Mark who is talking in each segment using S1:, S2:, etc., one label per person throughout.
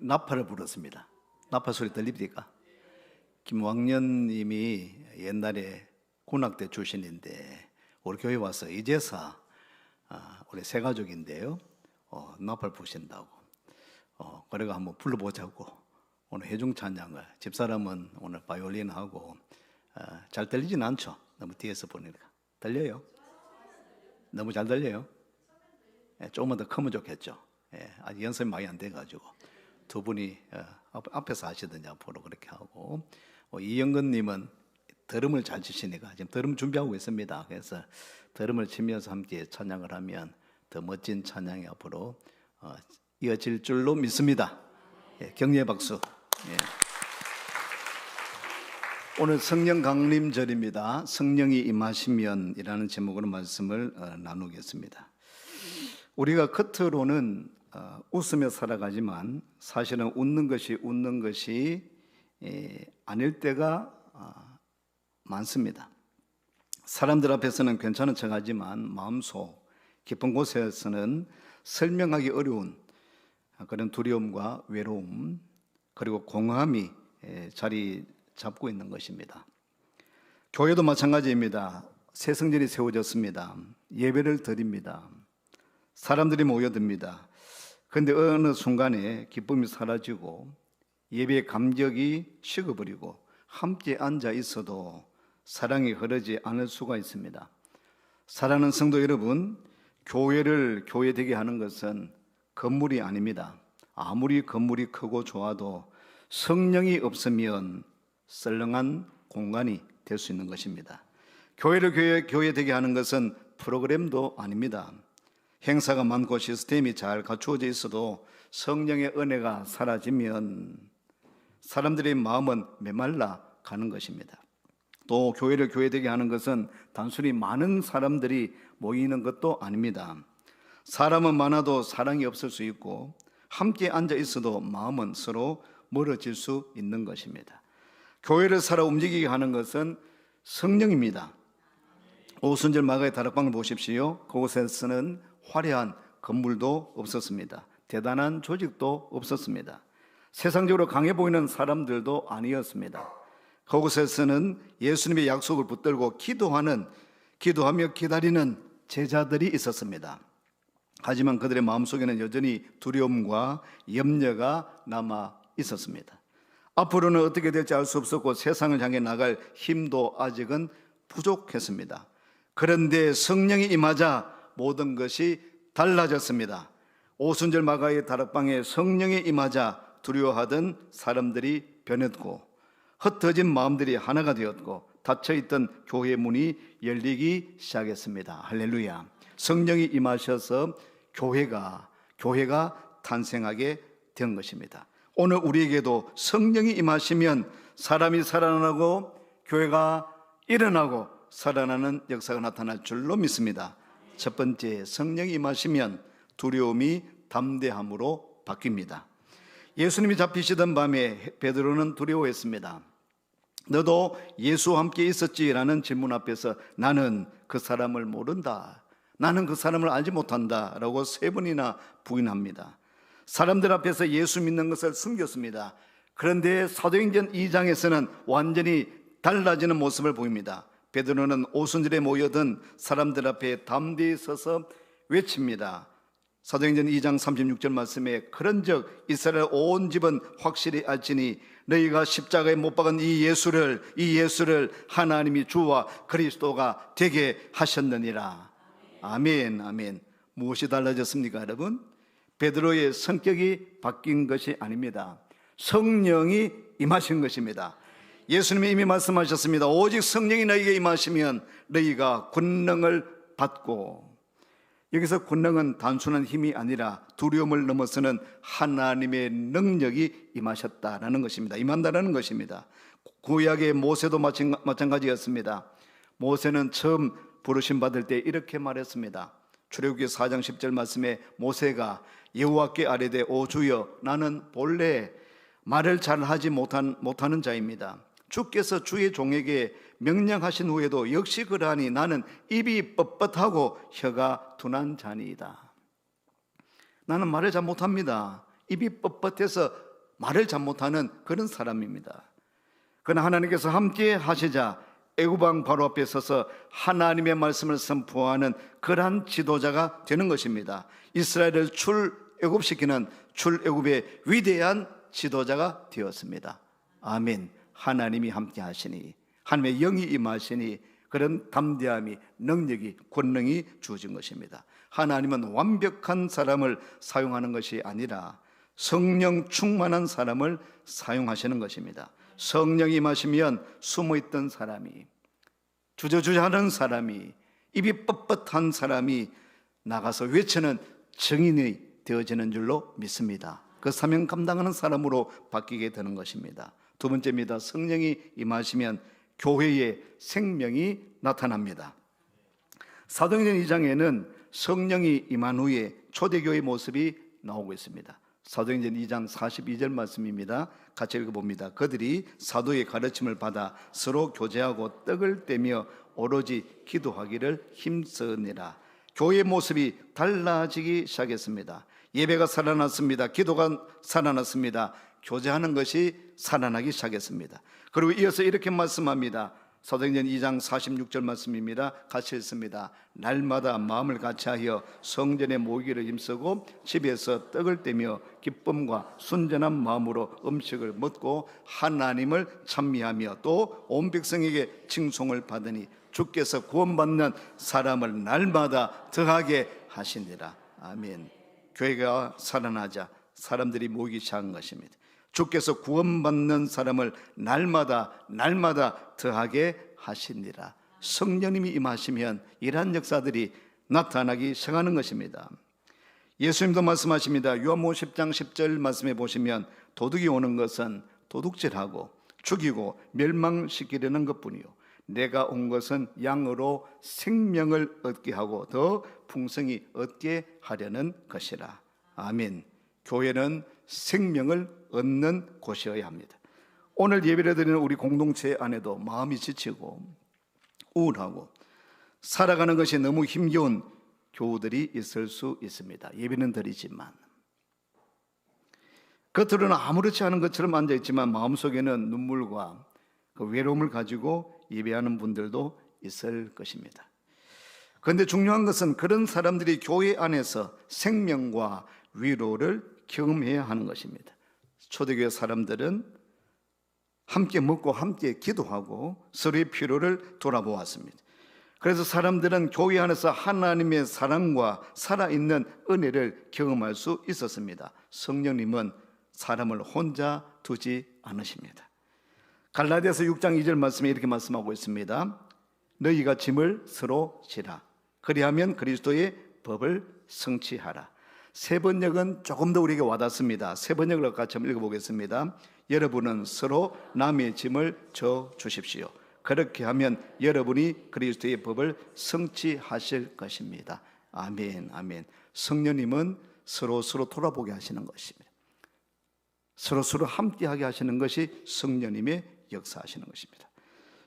S1: 나팔을 불었습니다. 나팔 소리 들립니까? 김왕년님이 옛날에 군악대 출신인데 우리 교회 와서 이제사 우리 세 가족인데요, 나팔 부신다고 그래가 한번 불러보자고 오늘 회중 찬양을, 집사람은 오늘 바이올린 하고 잘 들리진 않죠? 너무 뒤에서 보니까. 들려요? 너무 잘 들려요? 조금만 더 크면 좋겠죠. 아직 연습이 많이 안 돼가지고 두 분이 앞에서 하시든지 앞으로 그렇게 하고, 이영근님은 드럼을 잘 치시니까 지금 드럼 준비하고 있습니다. 그래서 드럼을 치면서 함께 찬양을 하면 더 멋진 찬양이 앞으로 이어질 줄로 믿습니다. 격려의 박수. 오늘 성령 강림절입니다. 성령이 임하시면이라는 제목으로 말씀을 나누겠습니다. 우리가 겉으로는 웃으며 살아가지만 사실은 웃는 것이 아닐 때가 많습니다. 사람들 앞에서는 괜찮은 척하지만 마음속 깊은 곳에서는 설명하기 어려운 그런 두려움과 외로움, 그리고 공허함이 자리 잡고 있는 것입니다. 교회도 마찬가지입니다. 새 성전이 세워졌습니다. 예배를 드립니다. 사람들이 모여듭니다. 그런데 어느 순간에 기쁨이 사라지고 예배의 감격이 식어버리고 함께 앉아 있어도 사랑이 흐르지 않을 수가 있습니다. 사랑하는 성도 여러분, 교회를 교회되게 하는 것은 건물이 아닙니다. 아무리 건물이 크고 좋아도 성령이 없으면 썰렁한 공간이 될 수 있는 것입니다. 교회를 교회되게 하는 것은 프로그램도 아닙니다. 행사가 많고 시스템이 잘 갖추어져 있어도 성령의 은혜가 사라지면 사람들의 마음은 메말라 가는 것입니다. 또 교회를 교회되게 하는 것은 단순히 많은 사람들이 모이는 것도 아닙니다. 사람은 많아도 사랑이 없을 수 있고 함께 앉아 있어도 마음은 서로 멀어질 수 있는 것입니다. 교회를 살아 움직이게 하는 것은 성령입니다. 오순절 마가의 다락방을 보십시오. 그곳에서는 화려한 건물도 없었습니다. 대단한 조직도 없었습니다. 세상적으로 강해 보이는 사람들도 아니었습니다. 그곳에서는 예수님의 약속을 붙들고 기도하며 기다리는 제자들이 있었습니다. 하지만 그들의 마음속에는 여전히 두려움과 염려가 남아 있었습니다. 앞으로는 어떻게 될지 알 수 없었고 세상을 향해 나갈 힘도 아직은 부족했습니다. 그런데 성령이 임하자 모든 것이 달라졌습니다. 오순절 마가의 다락방에 성령이 임하자 두려워하던 사람들이 변했고 흩어진 마음들이 하나가 되었고 닫혀있던 교회 문이 열리기 시작했습니다. 할렐루야. 성령이 임하셔서 교회가 탄생하게 된 것입니다. 오늘 우리에게도 성령이 임하시면 사람이 살아나고 교회가 일어나고 살아나는 역사가 나타날 줄로 믿습니다. 첫 번째, 성령이 임하시면 두려움이 담대함으로 바뀝니다. 예수님이 잡히시던 밤에 베드로는 두려워했습니다. 너도 예수와 함께 있었지라는 질문 앞에서 나는 그 사람을 모른다, 나는 그 사람을 알지 못한다 라고 3번이나 부인합니다. 사람들 앞에서 예수 믿는 것을 숨겼습니다. 그런데 사도행전 2장에서는 완전히 달라지는 모습을 보입니다. 베드로는 오순절에 모여든 사람들 앞에 담대히 서서 외칩니다. 사도행전 2장 36절 말씀에 그런즉 이스라엘 온 집은 확실히 알지니 너희가 십자가에 못 박은 이 예수를 하나님이 주와 그리스도가 되게 하셨느니라. 아멘, 아멘. 무엇이 달라졌습니까, 여러분? 베드로의 성격이 바뀐 것이 아닙니다. 성령이 임하신 것입니다. 예수님이 이미 말씀하셨습니다. 오직 성령이 너희에게 임하시면 너희가 권능을 받고, 여기서 권능은 단순한 힘이 아니라 두려움을 넘어서는 하나님의 능력이 임하셨다라는 것입니다. 임한다라는 것입니다. 구약의 모세도 마찬가지였습니다. 모세는 처음 부르심 받을 때 이렇게 말했습니다. 출애굽기 4장 10절 말씀에 모세가 여호와께 아뢰되 오 주여 나는 본래 말을 잘하지 못하는 자입니다. 주께서 주의 종에게 명령하신 후에도 역시 그러하니 나는 입이 뻣뻣하고 혀가 둔한 자니이다. 나는 말을 잘 못합니다. 입이 뻣뻣해서 말을 잘못하는 그런 사람입니다. 그러나 하나님께서 함께 하시자 애굽 왕 바로 앞에 서서 하나님의 말씀을 선포하는 그러한 지도자가 되는 것입니다. 이스라엘을 출애굽시키는 출애굽의 위대한 지도자가 되었습니다. 아멘. 하나님이 함께 하시니, 하나님의 영이 임하시니 그런 담대함이, 능력이, 권능이 주어진 것입니다. 하나님은 완벽한 사람을 사용하는 것이 아니라 성령 충만한 사람을 사용하시는 것입니다. 성령이 임하시면 숨어있던 사람이, 주저주저하는 사람이, 입이 뻣뻣한 사람이 나가서 외치는 증인이 되어지는 줄로 믿습니다. 그 사명 감당하는 사람으로 바뀌게 되는 것입니다. 두 번째입니다. 성령이 임하시면 교회의 생명이 나타납니다. 사도행전 2장에는 성령이 임한 후에 초대교회의 모습이 나오고 있습니다. 사도행전 2장 42절 말씀입니다. 같이 읽어봅니다. 그들이 사도의 가르침을 받아 서로 교제하고 떡을 떼며 오로지 기도하기를 힘쓰니라. 교회의 모습이 달라지기 시작했습니다. 예배가 살아났습니다. 기도가 살아났습니다. 교제하는 것이 살아나기 시작했습니다. 그리고 이어서 이렇게 말씀합니다. 사도행전 2장 46절 말씀입니다. 같이 읽습니다. 날마다 마음을 같이하여 성전에 모이기를 힘쓰고 집에서 떡을 떼며 기쁨과 순전한 마음으로 음식을 먹고 하나님을 찬미하며 또 온 백성에게 칭송을 받으니 주께서 구원받는 사람을 날마다 더하게 하시니라. 아멘. 교회가 살아나자 사람들이 모이기 시작한 것입니다. 주께서 구원받는 사람을 날마다 더하게 하시니라. 성령님이 임하시면 이러한 역사들이 나타나기 시작하는 것입니다. 예수님도 말씀하십니다. 요한복음 10장 10절 말씀해 보시면 도둑이 오는 것은 도둑질하고 죽이고 멸망시키려는 것뿐이요 내가 온 것은 양으로 생명을 얻게 하고 더 풍성히 얻게 하려는 것이라. 아멘. 교회는 생명을 얻는 곳이어야 합니다. 오늘 예배를 드리는 우리 공동체 안에도 마음이 지치고 우울하고 살아가는 것이 너무 힘겨운 교우들이 있을 수 있습니다. 예배는 드리지만 겉으로는 아무렇지 않은 것처럼 앉아있지만 마음속에는 눈물과 그 외로움을 가지고 예배하는 분들도 있을 것입니다. 그런데 중요한 것은 그런 사람들이 교회 안에서 생명과 위로를 경험해야 하는 것입니다. 초대교회 사람들은 함께 먹고 함께 기도하고 서로의 필요를 돌아보았습니다. 그래서 사람들은 교회 안에서 하나님의 사랑과 살아있는 은혜를 경험할 수 있었습니다. 성령님은 사람을 혼자 두지 않으십니다. 갈라디아서 6장 2절 말씀에 이렇게 말씀하고 있습니다. 너희가 짐을 서로 지라. 그리하면 그리스도의 법을 성취하라. 세 번역은 조금 더 우리에게 와닿습니다. 세 번역을 같이 한번 읽어보겠습니다. 여러분은 서로 남의 짐을 져 주십시오. 그렇게 하면 여러분이 그리스도의 법을 성취하실 것입니다. 아멘, 아멘. 성령님은 서로 돌아보게 하시는 것입니다. 서로 함께하게 하시는 것이 성령님의 역사하시는 것입니다.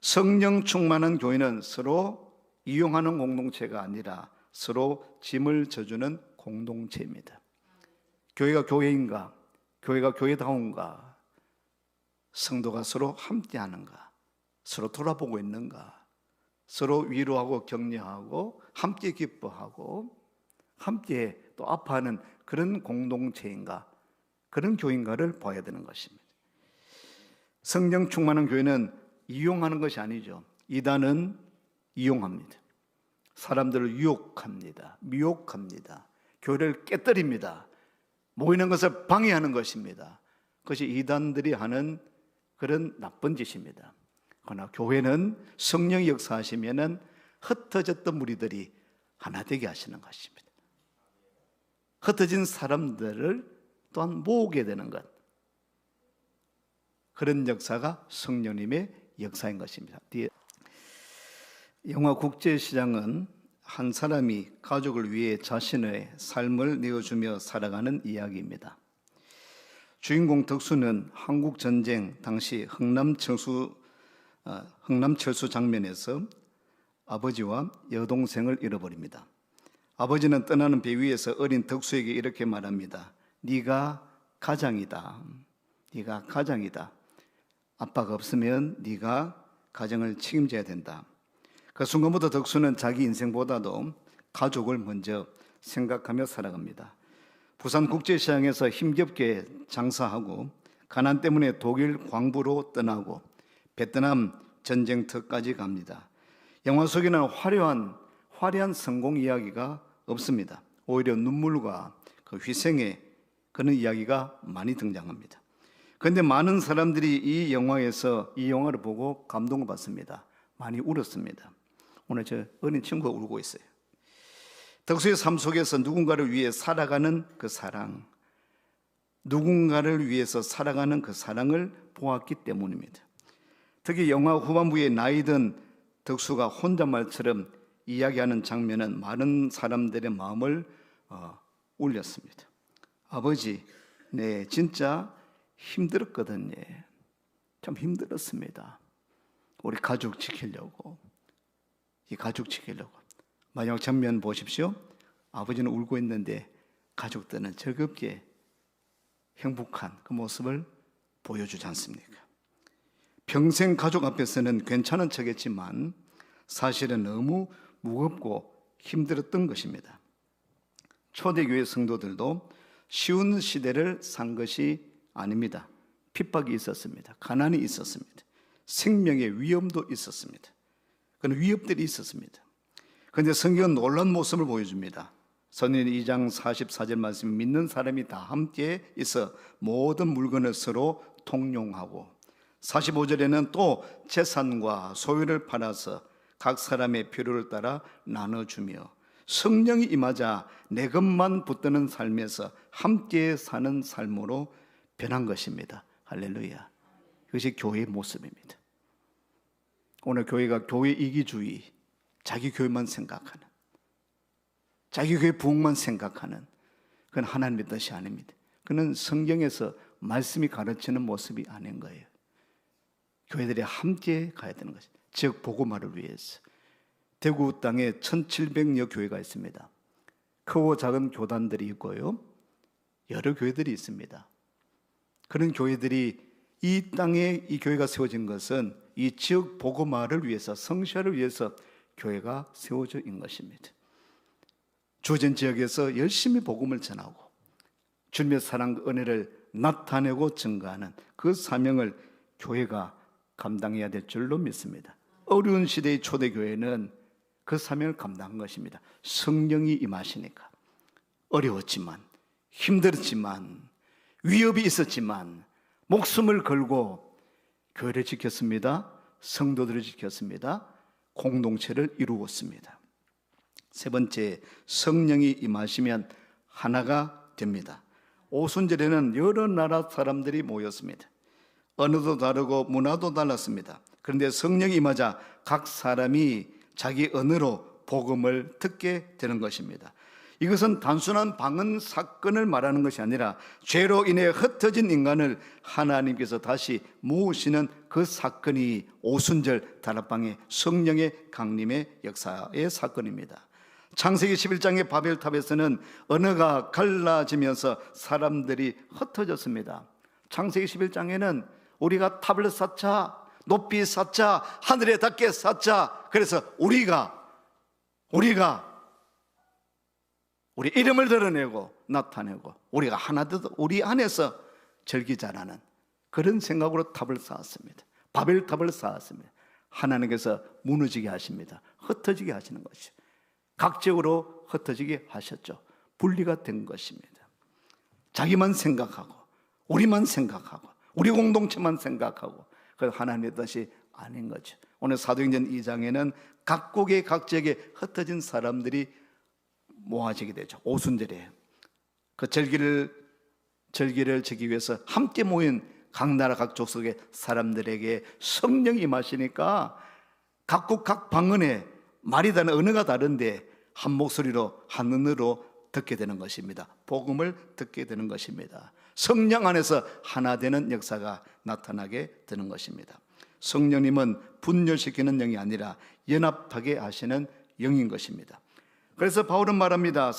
S1: 성령 충만한 교회는 서로 이용하는 공동체가 아니라 서로 짐을 져주는 공동체입니다. 교회가 교회인가? 교회가 교회다운가? 성도가 서로 함께하는가? 서로 돌아보고 있는가? 서로 위로하고 격려하고 함께 기뻐하고 함께 또 아파하는 그런 공동체인가? 그런 교회인가를 봐야 되는 것입니다. 성령 충만한 교회는 이용하는 것이 아니죠. 이단은 이용합니다. 사람들을 유혹합니다. 미혹합니다. 교회를 깨뜨립니다. 모이는 것을 방해하는 것입니다. 그것이 이단들이 하는 그런 나쁜 짓입니다. 그러나 교회는 성령이 역사하시면은 흩어졌던 무리들이 하나 되게 하시는 것입니다. 흩어진 사람들을 또한 모으게 되는 것, 그런 역사가 성령님의 역사인 것입니다. 영화 국제시장은 한 사람이 가족을 위해 자신의 삶을 내어주며 살아가는 이야기입니다. 주인공 덕수는 한국전쟁 당시 흥남철수 장면에서 아버지와 여동생을 잃어버립니다. 아버지는 떠나는 배 위에서 어린 덕수에게 이렇게 말합니다. 네가 가장이다. 네가 가장이다. 아빠가 없으면 네가 가정을 책임져야 된다. 그 순간부터 덕수는 자기 인생보다도 가족을 먼저 생각하며 살아갑니다. 부산국제시장에서 힘겹게 장사하고 가난 때문에 독일 광부로 떠나고 베트남 전쟁터까지 갑니다. 영화 속에는 화려한 성공 이야기가 없습니다. 오히려 눈물과 그 희생의 그런 이야기가 많이 등장합니다. 그런데 많은 사람들이 이 영화를 보고 감동을 받습니다. 많이 울었습니다. 오늘 저 어린 친구가 울고 있어요. 덕수의 삶 속에서 누군가를 위해 살아가는 그 사랑, 누군가를 위해서 살아가는 그 사랑을 보았기 때문입니다. 특히 영화 후반부에 나이 든 덕수가 혼잣말처럼 이야기하는 장면은 많은 사람들의 마음을 울렸습니다. 아버지, 네 진짜 힘들었거든요. 참 힘들었습니다. 우리 가족 지키려고. 마지막 장면 보십시오. 아버지는 울고 있는데 가족들은 즐겁게 행복한 그 모습을 보여주지 않습니까? 평생 가족 앞에서는 괜찮은 척했지만 사실은 너무 무겁고 힘들었던 것입니다. 초대교회 성도들도 쉬운 시대를 산 것이 아닙니다. 핍박이 있었습니다. 가난이 있었습니다. 생명의 위험도 있었습니다. 그런 위협들이 있었습니다. 그런데 성경은 놀라운 모습을 보여줍니다. 선인 2장 44절 말씀, 믿는 사람이 다 함께 있어 모든 물건을 서로 통용하고, 45절에는 또 재산과 소유를 팔아서 각 사람의 필요를 따라 나눠주며 성령이 임하자 내 것만 붙드는 삶에서 함께 사는 삶으로 변한 것입니다. 할렐루야. 이것이 교회의 모습입니다. 오늘 교회가 교회 이기주의, 자기 교회만 생각하는, 자기 교회 부흥만 생각하는, 그건 하나님의 뜻이 아닙니다. 그는 성경에서 말씀이 가르치는 모습이 아닌 거예요. 교회들이 함께 가야 되는 것이, 즉 복음화를 위해서. 대구 땅에 1700여 교회가 있습니다. 크고 작은 교단들이 있고요, 여러 교회들이 있습니다. 그런 교회들이 이 땅에 이 교회가 세워진 것은 이 지역 복음화를 위해서, 성실을 위해서 교회가 세워져 있는 것입니다. 주어진 지역에서 열심히 복음을 전하고 주님의 사랑, 은혜를 나타내고 증거하는 그 사명을 교회가 감당해야 될 줄로 믿습니다. 어려운 시대의 초대교회는 그 사명을 감당한 것입니다. 성령이 임하시니까. 어려웠지만, 힘들었지만, 위협이 있었지만 목숨을 걸고 교회를 지켰습니다. 성도들을 지켰습니다. 공동체를 이루었습니다. 세 번째, 성령이 임하시면 하나가 됩니다. 오순절에는 여러 나라 사람들이 모였습니다. 언어도 다르고 문화도 달랐습니다. 그런데 성령이 임하자 각 사람이 자기 언어로 복음을 듣게 되는 것입니다. 이것은 단순한 방언 사건을 말하는 것이 아니라 죄로 인해 흩어진 인간을 하나님께서 다시 모으시는 그 사건이 오순절 다락방의 성령의 강림의 역사의 사건입니다. 창세기 11장의 바벨탑에서는 언어가 갈라지면서 사람들이 흩어졌습니다. 창세기 11장에는 우리가 탑을 쌓자, 높이 쌓자, 하늘에 닿게 쌓자, 그래서 우리가 우리 이름을 드러내고 나타내고 우리가 하나 되어 우리 안에서 절기자라는 그런 생각으로 탑을 쌓았습니다. 바벨탑을 쌓았습니다. 하나님께서 무너지게 하십니다. 흩어지게 하시는 것이죠. 각적으로 흩어지게 하셨죠. 분리가 된 것입니다. 자기만 생각하고 우리만 생각하고 우리 공동체만 생각하고, 그 하나님의 뜻이 아닌 거죠. 오늘 사도행전 2장에는 각국의 각지역에 흩어진 사람들이 모아지게 되죠. 오순절에 그 절기를 지키기 위해서 함께 모인 각 나라 각 족속의 사람들에게 성령이 임하시니까 각국 각 방언에 말이 다른, 언어가 다른데 한 목소리로 한 언어로 듣게 되는 것입니다. 복음을 듣게 되는 것입니다. 성령 안에서 하나 되는 역사가 나타나게 되는 것입니다. 성령님은 분열시키는 영이 아니라 연합하게 하시는 영인 것입니다. 그래서 바울은 말합니다.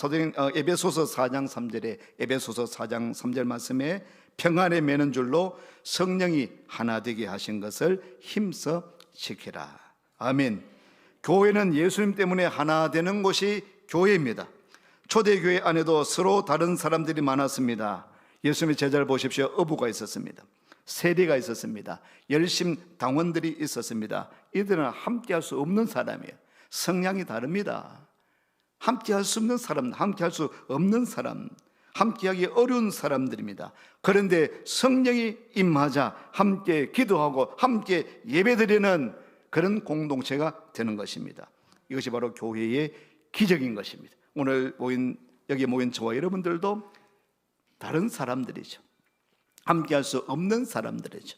S1: 에베소서 4장 3절에, 에베소서 4장 3절 말씀에 평안에 매는 줄로 성령이 하나 되게 하신 것을 힘써 지키라. 아멘. 교회는 예수님 때문에 하나 되는 곳이 교회입니다. 초대교회 안에도 서로 다른 사람들이 많았습니다. 예수님의 제자를 보십시오. 어부가 있었습니다. 세리가 있었습니다. 열심 당원들이 있었습니다. 이들은 함께할 수 없는 사람이에요. 성향이 다릅니다. 함께할 수 없는 사람, 함께할 수 없는 사람, 함께하기 어려운 사람들입니다. 그런데 성령이 임하자 함께 기도하고 함께 예배드리는 그런 공동체가 되는 것입니다. 이것이 바로 교회의 기적인 것입니다. 오늘 여기 모인 저와 여러분들도 다른 사람들이죠. 함께할 수 없는 사람들이죠.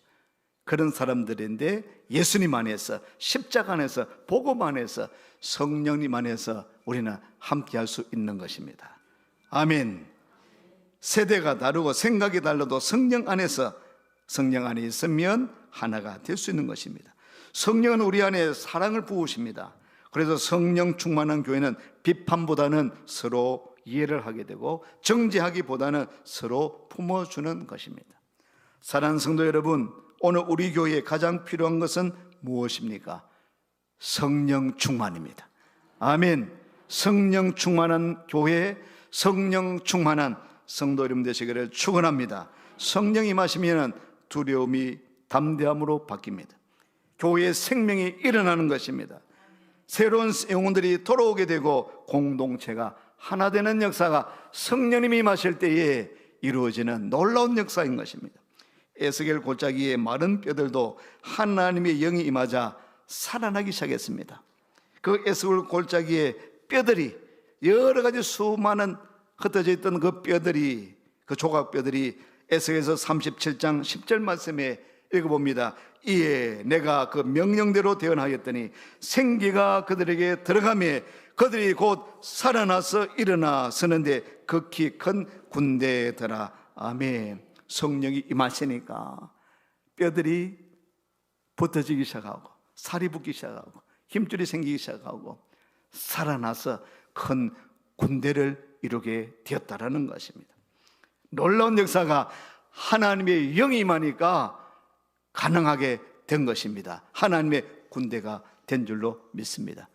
S1: 그런 사람들인데 예수님 안에서, 십자가 안에서, 복음 안에서, 성령님 안에서 우리는 함께할 수 있는 것입니다. 아멘. 세대가 다르고 생각이 달라도 성령 안에서, 성령 안에 있으면 하나가 될 수 있는 것입니다. 성령은 우리 안에 사랑을 부으십니다. 그래서 성령 충만한 교회는 비판보다는 서로 이해를 하게 되고 정죄하기보다는 서로 품어주는 것입니다. 사랑하는 성도 여러분, 오늘 우리 교회에 가장 필요한 것은 무엇입니까? 성령 충만입니다. 아멘. 성령 충만한 교회, 성령 충만한 성도 여러분 되시기를 축원합니다. 성령이 임하시면 두려움이 담대함으로 바뀝니다. 교회의 생명이 일어나는 것입니다. 새로운 영혼들이 돌아오게 되고 공동체가 하나 되는 역사가 성령님이 임하실 때에 이루어지는 놀라운 역사인 것입니다. 에스겔 골짜기의 마른 뼈들도 하나님의 영이 임하자 살아나기 시작했습니다. 그 에스겔 골짜기의 뼈들이, 여러 가지 수많은 흩어져 있던 그 뼈들이, 그 조각뼈들이 에스겔서 37장 10절 말씀에 읽어봅니다. 이에 내가 그 명령대로 대언하였더니 생기가 그들에게 들어가며 그들이 곧 살아나서 일어나 서는데 극히 큰 군대더라. 아멘. 성령이 임하시니까 뼈들이 붙어지기 시작하고 살이 붙기 시작하고 힘줄이 생기기 시작하고 살아나서 큰 군대를 이루게 되었다라는 것입니다. 놀라운 역사가 하나님의 영이 임하니까 가능하게 된 것입니다. 하나님의 군대가 된 줄로 믿습니다.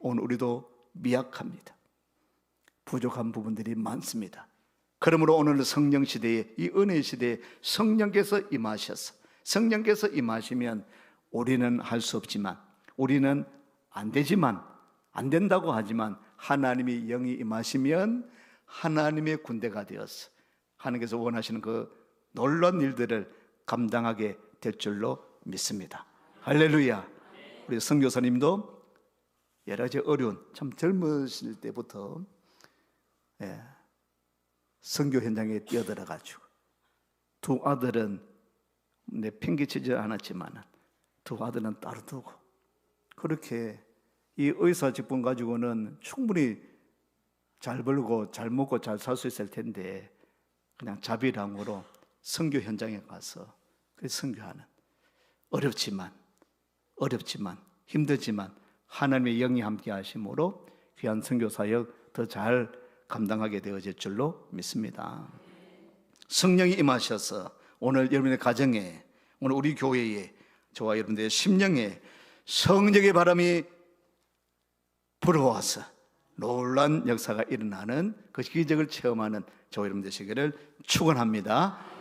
S1: 오늘 우리도 미약합니다. 부족한 부분들이 많습니다. 그러므로 오늘 성령 시대에, 이 은혜 시대에 성령께서 임하셔서, 성령께서 임하시면 우리는 할 수 없지만, 우리는 안 되지만, 안 된다고 하지만 하나님의 영이 임하시면 하나님의 군대가 되어서 하나님께서 원하시는 그 놀라운 일들을 감당하게 될 줄로 믿습니다. 할렐루야. 우리 선교사님도 여러 가지 어려운, 참 젊으실 때부터 선교 현장에 뛰어들어가지고 두 아들은 내 팽개치지 않았지만 두 아들은 따로 두고 그렇게 이 의사 직분 가지고는 충분히 잘 벌고 잘 먹고 잘 살 수 있을 텐데 그냥 자비랑으로 선교 현장에 가서 선교하는, 어렵지만 힘들지만 하나님의 영이 함께 하심으로 귀한 선교 사역 더 잘 감당하게 되어질 줄로 믿습니다. 성령이 임하셔서 오늘 여러분의 가정에, 오늘 우리 교회에, 저와 여러분들의 심령에 성령의 바람이 불어와서 놀란 역사가 일어나는 그 기적을 체험하는 저와 여러분 되시기를 축원합니다.